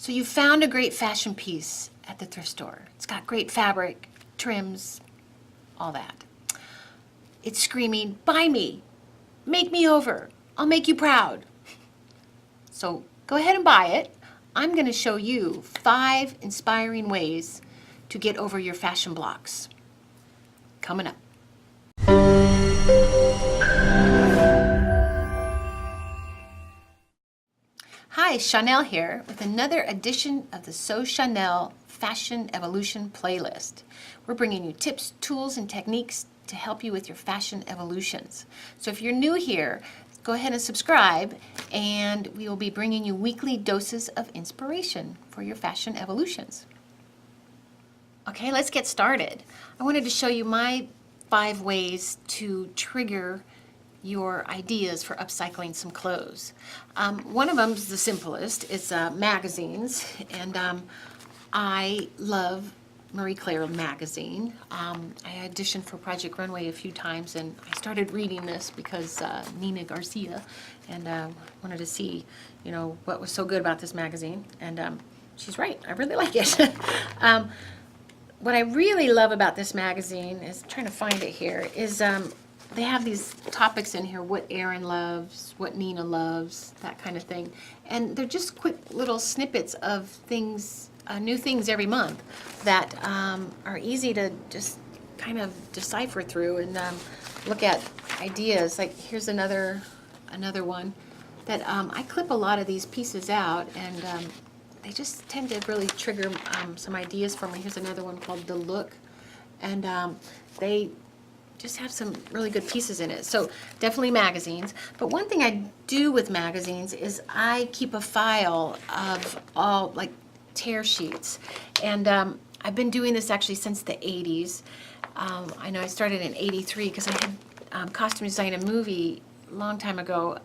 So you found a great fashion piece at the thrift store. It's got great fabric, trims, all that. It's screaming, buy me, make me over, I'll make you proud. So go ahead and buy it. I'm going to show you 5 inspiring ways to get over your fashion blocks. Coming up. Hi, Chanel here with another edition of the So Chanel Fashion Evolution playlist. We're bringing you tips, tools, and techniques to help you with your fashion evolutions. So if you're new here, go ahead and subscribe, and we will be bringing you weekly doses of inspiration for your fashion evolutions. Okay, let's get started. I wanted to show you my 5 ways to trigger your ideas for upcycling some clothes. One of them is the simplest. It's magazines, and I love Marie Claire magazine. I auditioned for Project Runway a few times, and I started reading this because Nina Garcia, and wanted to see, what was so good about this magazine. And she's right. I really like it. What I really love about this magazine is, trying to find it here, is they have these topics in here, what Erin loves, what Nina loves, that kind of thing. And they're just quick little snippets of things, new things every month that are easy to just kind of decipher through and look at ideas. Like here's another one that I clip a lot of these pieces out, and they just tend to really trigger some ideas for me. Here's another one called The Look, and they just have some really good pieces in it. So definitely magazines. But one thing I do with magazines is I keep a file of all like tear sheets. And I've been doing this actually since the 80s. I know I started in 83 because I had costume designed a movie a long time ago.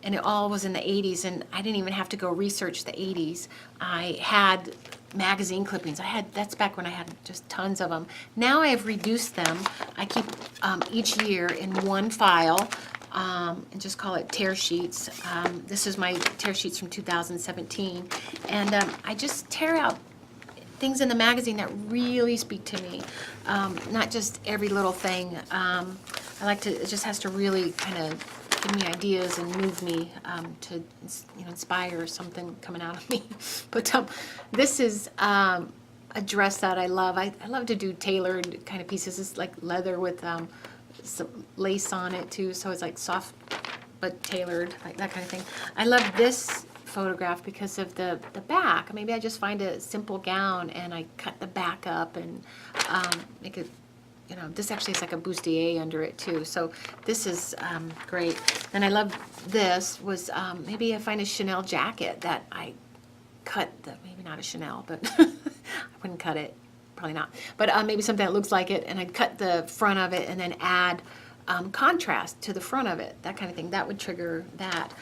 And it all was in the 80s, and I didn't even have to go research the 80s. I had magazine clippings. That's back when I had just tons of them. Now I have reduced them. I keep each year in one file and just call it tear sheets. This is my tear sheets from 2017, and I just tear out things in the magazine that really speak to me, not just every little thing. I like to, it just has to really kind of give me ideas and move me to inspire something coming out of me. But this is a dress that I love. I love to do tailored kind of pieces. It's like leather with some lace on it too, so it's like soft but tailored, like that kind of thing. I love this photograph because of the back. Maybe I just find a simple gown and I cut the back up and make it, this actually is like a bustier under it too. So this is great. And I love this was, maybe I find a Chanel jacket that I cut, maybe not a Chanel, but I wouldn't cut it, probably not. But maybe something that looks like it, and I'd cut the front of it and then add contrast to the front of it, that kind of thing. That would trigger that.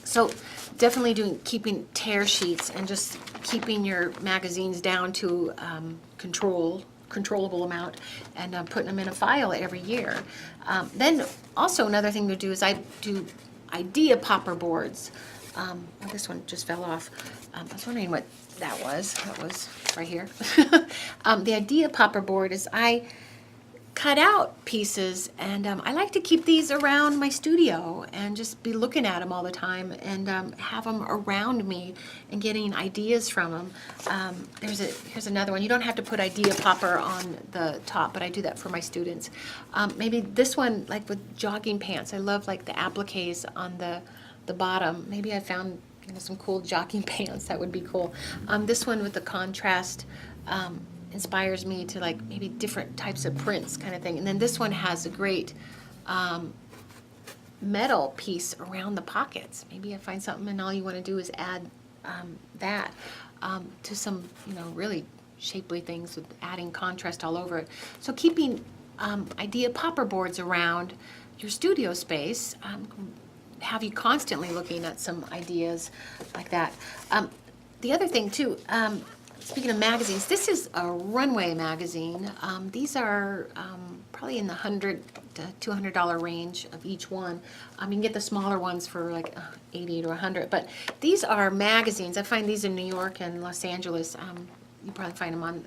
So definitely keeping tear sheets and just keeping your magazines down to controllable amount, and putting them in a file every year. Then also another thing to do is I do idea popper boards. This one just fell off. I was wondering what that was. That was right here. The idea popper board is I cut out pieces, and I like to keep these around my studio and just be looking at them all the time, and have them around me and getting ideas from them. Here's another one. You don't have to put idea popper on the top, but I do that for my students. Maybe this one, like with jogging pants. I love like the appliques on the bottom. Maybe I found some cool jogging pants. That would be cool. This one with the contrast inspires me to like maybe different types of prints kind of thing. And then this one has a great metal piece around the pockets. Maybe I find something and all you want to do is add that to some really shapely things with adding contrast all over it. So keeping idea popper boards around your studio space have you constantly looking at some ideas like that. The other thing too, speaking of magazines, this is a Runway magazine. These are probably in the $100 $200 range of each one. You can get the smaller ones for like 80 to 100. But these are magazines. I find these in New York and Los Angeles. You probably find them on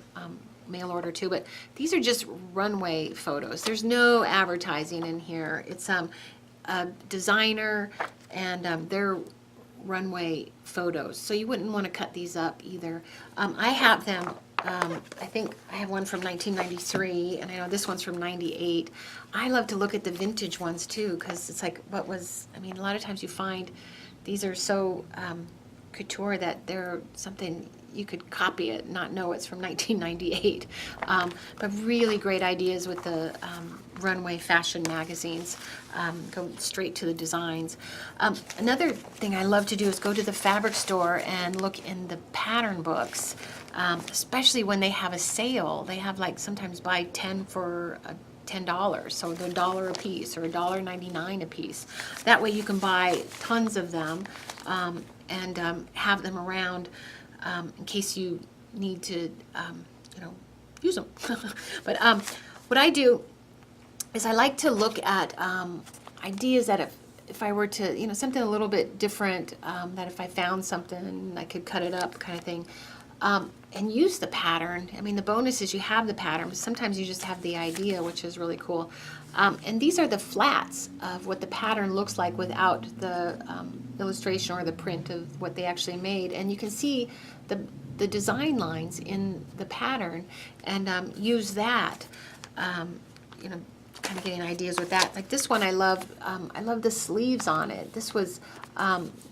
mail order too. But these are just runway photos. There's no advertising in here. It's a designer and their runway photos. So you wouldn't want to cut these up either. I have them. I think I have one from 1993, and I know this one's from 98. I love to look at the vintage ones too, because it's like, a lot of times you find these are so couture that they're something you could copy it, not know it's from 1998. But really great ideas with the runway fashion magazines. Go straight to the designs. Another thing I love to do is go to the fabric store and look in the pattern books, especially when they have a sale. They have like sometimes buy 10 for $10, so they're $1 a piece or $1.99 a piece. That way you can buy tons of them and have them around in case you need to, use them. But what I do is I like to look at ideas that if I were to, something a little bit different, that if I found something, I could cut it up kind of thing, and use the pattern. The bonus is you have the pattern, but sometimes you just have the idea, which is really cool. And these are the flats of what the pattern looks like without the illustration or the print of what they actually made. And you can see the design lines in the pattern and use that, kind of getting ideas with that. Like this one I love the sleeves on it. This was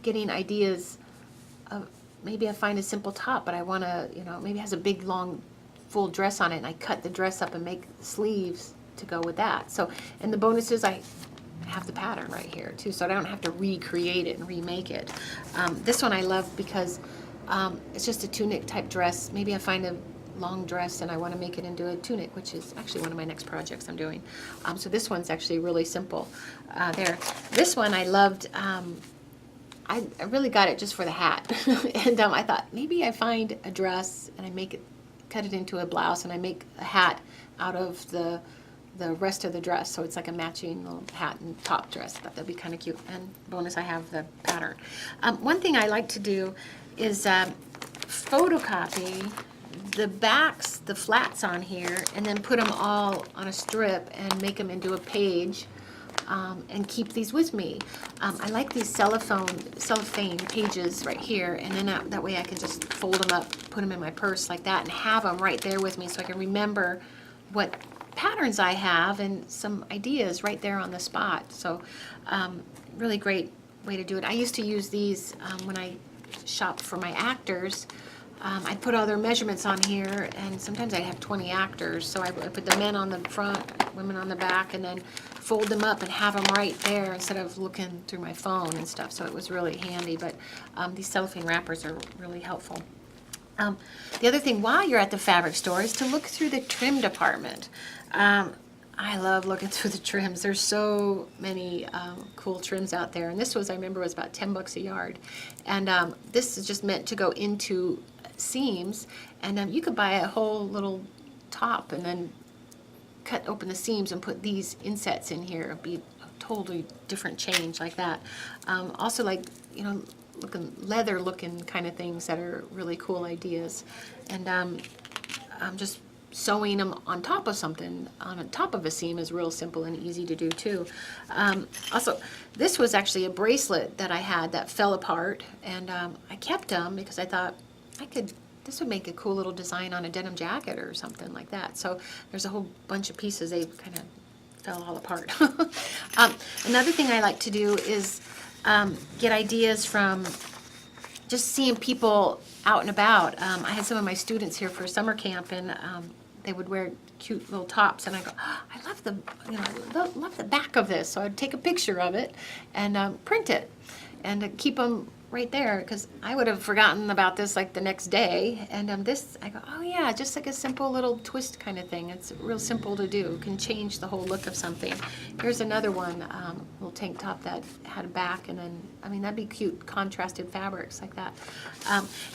getting ideas of, maybe I find a simple top, but I want to, maybe it has a big, long, full dress on it, and I cut the dress up and make sleeves to go with that. So, and the bonus is I have the pattern right here, too, so I don't have to recreate it and remake it. This one I love because it's just a tunic-type dress. Maybe I find a long dress and I want to make it into a tunic, which is actually one of my next projects I'm doing. So this one's actually really simple there. This one I loved. I really got it just for the hat. And I thought maybe I find a dress and I cut it into a blouse and I make a hat out of the rest of the dress. So it's like a matching little hat and top dress. I thought that'd be kind of cute. And bonus, I have the pattern. One thing I like to do is photocopy the backs, the flats on here, and then put them all on a strip and make them into a page. And keep these with me. I like these cellophane pages right here, and then that way I can just fold them up, put them in my purse like that, and have them right there with me so I can remember what patterns I have and some ideas right there on the spot. So really great way to do it. I used to use these when I shopped for my actors. I'd put all their measurements on here, and sometimes I'd have 20 actors, so I would put the men on the front, women on the back, and then fold them up and have them right there instead of looking through my phone and stuff, so it was really handy. But these cellophane wrappers are really helpful. The other thing while you're at the fabric store is to look through the trim department. I love looking through the trims. There's so many cool trims out there, and this was, I remember, was about $10 a yard, and this is just meant to go into seams, and you could buy a whole little top and then cut open the seams and put these insets in here. It'd be a totally different change like that. Also, like, leather looking kind of things that are really cool ideas, and just sewing them on top of something, on top of a seam, is real simple and easy to do too. Also, this was actually a bracelet that I had that fell apart, and I kept them because I thought this would make a cool little design on a denim jacket or something like that. So there's a whole bunch of pieces. They kind of fell all apart. Another thing I like to do is get ideas from just seeing people out and about. I had some of my students here for summer camp, and they would wear cute little tops, and I go, oh, I love love the back of this. So I'd take a picture of it and print it and keep them right there, because I would have forgotten about this like the next day. And this, I go, oh yeah, just like a simple little twist kind of thing. It's real simple to do. Can change the whole look of something. Here's another one, little tank top that had a back, and then, that'd be cute, contrasted fabrics like that.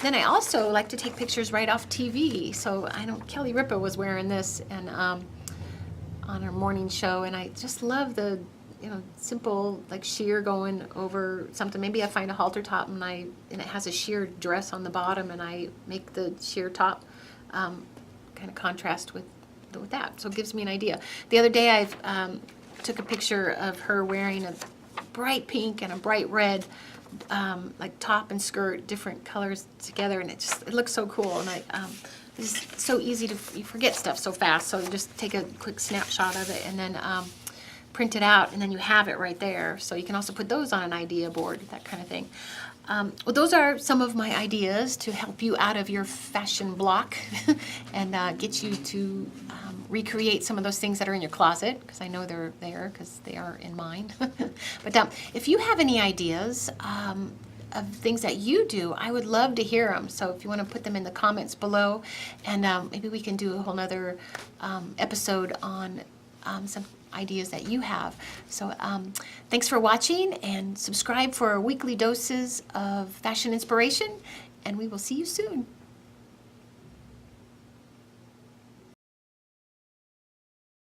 Then I also like to take pictures right off TV. So Kelly Ripa was wearing this, and on our morning show, and I just love the simple like sheer going over something. Maybe I find a halter top and it has a sheer dress on the bottom, and I make the sheer top kind of contrast with that. So it gives me an idea. The other day I took a picture of her wearing a bright pink and a bright red like top and skirt, different colors together, and it looks so cool. And it's so easy you forget stuff so fast, so you just take a quick snapshot of it and then print it out, and then you have it right there. So you can also put those on an idea board, that kind of thing. Well, those are some of my ideas to help you out of your fashion block and get you to recreate some of those things that are in your closet, because I know they're there because they are in mine. But if you have any ideas of things that you do, I would love to hear them. So if you want to put them in the comments below, and maybe we can do a whole nother episode on some ideas that you have. So thanks for watching, and subscribe for weekly doses of fashion inspiration, and we will see you soon.